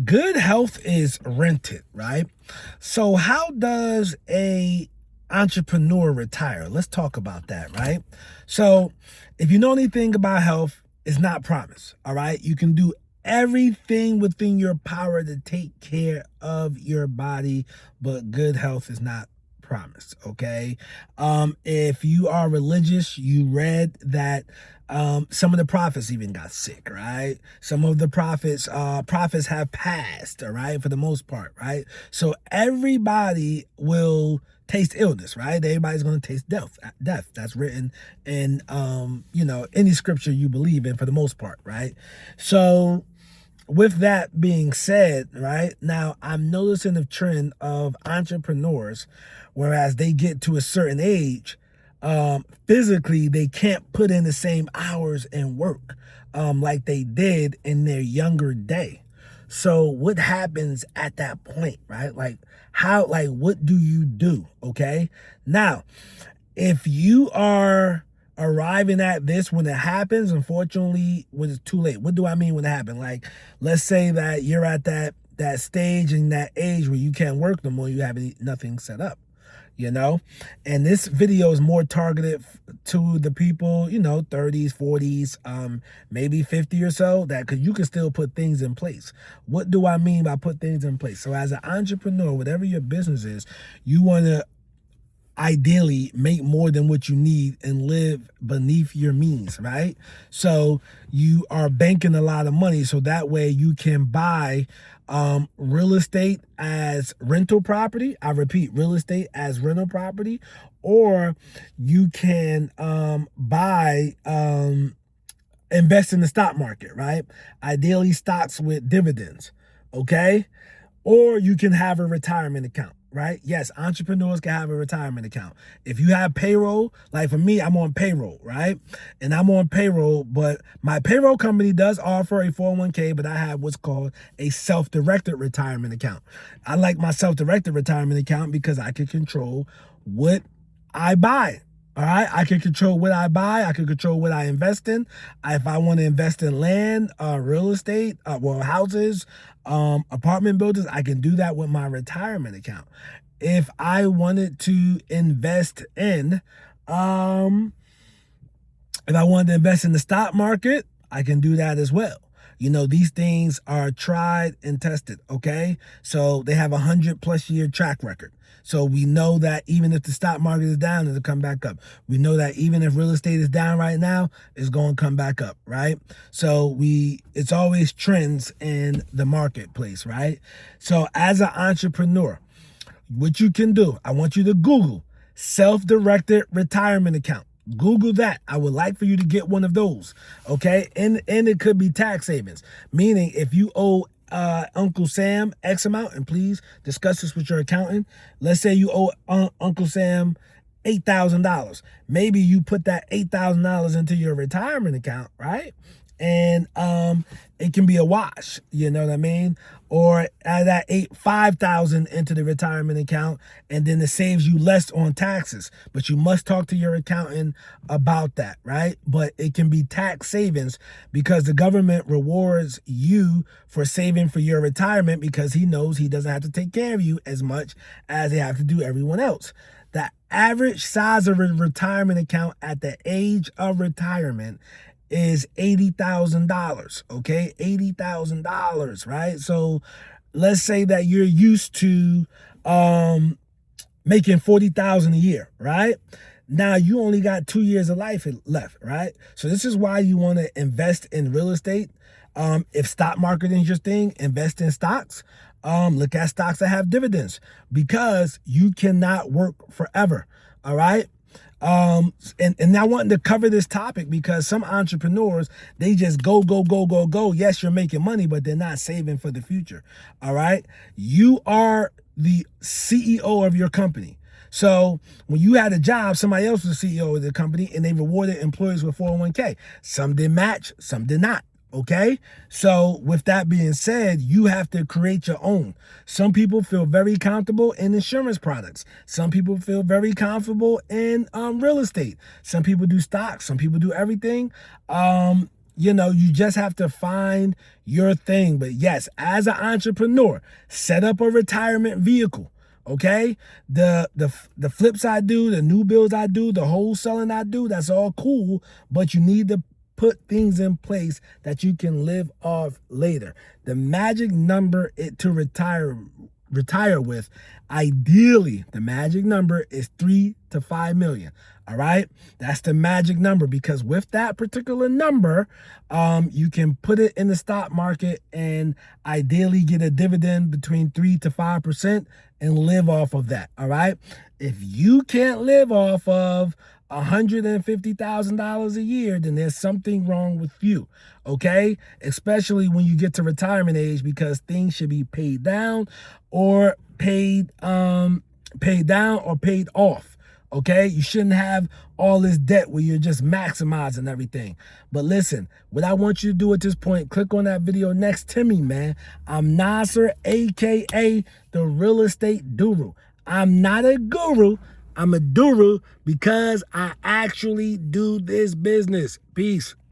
Good health is rented, right? So how does a entrepreneur retire? Let's talk about that, right? So if you know anything about health, it's not promised, all right? You can do everything within your power to take care of your body, but good health is not promised, okay? If you are religious, you read that some of the prophets even got sick, right? Some of the prophets have passed, all right, for the most part, right? So everybody will taste illness, right? Everybody's going to taste death. That's written in any scripture you believe in for the most part, right? So with that being said, right, now I'm noticing a trend of entrepreneurs, whereas they get to a certain age, physically they can't put in the same hours and work like they did in their younger day. So what happens at that point, right? What do you do? Okay. Now, if you are arriving at this when it happens, unfortunately, when it's too late. What do I mean when it happens? Like, let's say that you're at that stage and that age where you can't work no more, you have nothing set up, you know? And this video is more targeted to the people, 30s, 40s, maybe 50 or so, that because you can still put things in place. What do I mean by put things in place? So as an entrepreneur, whatever your business is, you want to ideally make more than what you need and live beneath your means, right? So you are banking a lot of money so that way you can buy real estate as rental property. I repeat, real estate as rental property, or you can invest in the stock market, right? Ideally stocks with dividends, okay? Or you can have a retirement account, right? Yes, entrepreneurs can have a retirement account. If you have payroll, like for me, I'm on payroll, right? And I'm on payroll, but my payroll company does offer a 401k, but I have what's called a self-directed retirement account. I like my self-directed retirement account because I can control what I buy. All right, I can control what I buy. I can control what I invest in. If I want to invest in land, real estate, houses, apartment buildings, I can do that with my retirement account. If I wanted to invest in, if I wanted to invest in the stock market, I can do that as well. These things are tried and tested, okay? So they have 100+ year track record. So we know that even if the stock market is down, it'll come back up. We know that even if real estate is down right now, it's going to come back up, right? So it's always trends in the marketplace, right? So as an entrepreneur, what you can do, I want you to Google self-directed retirement account. Google that. I would like for you to get one of those, okay? And it could be tax savings, meaning if you owe Uncle Sam X amount, and please discuss this with your accountant. Let's say you owe Uncle Sam $8,000. Maybe you put that $8,000 into your retirement account, right? And it can be a wash, you know what I mean? Or add that 5,000 into the retirement account, and then it saves you less on taxes. But you must talk to your accountant about that, right? But it can be tax savings because the government rewards you for saving for your retirement because he knows he doesn't have to take care of you as much as they have to do everyone else. The average size of a retirement account at the age of retirement is $80,000, okay? $80,000, right? So let's say that you're used to making $40,000 a year, right? Now you only got 2 years of life left, right? So this is why you want to invest in real estate. If stock market is your thing, invest in stocks. Look at stocks that have dividends because you cannot work forever, all right? And I wanted to cover this topic because some entrepreneurs, they just go. Yes, you're making money, but they're not saving for the future. All right. You are the CEO of your company. So when you had a job, somebody else was the CEO of the company and they rewarded employees with 401k. Some did match, some did not. Okay, so with that being said, you have to create your own. Some people feel very comfortable in insurance products. Some people feel very comfortable in real estate. Some people do stocks. Some people do everything. You just have to find your thing. But yes, as an entrepreneur, set up a retirement vehicle. Okay, the flips I do, the new builds I do, the wholesaling I do, that's all cool, but you need to put things in place that you can live off later. The magic number to retire with, ideally, the magic number is 3 to 5 million. All right, that's the magic number, because with that particular number, you can put it in the stock market and ideally get a dividend between 3 to 5% and live off of that. All right, if you can't live off of $150,000 a year, then there's something wrong with you. Okay, especially when you get to retirement age, because things should be paid down or paid off. Okay, you shouldn't have all this debt where you're just maximizing everything. But listen, what I want you to do at this point, click on that video next to me, man. I'm Nasser, aka the Real Estate Duru. I'm not a guru. I'm a duru because I actually do this business. Peace.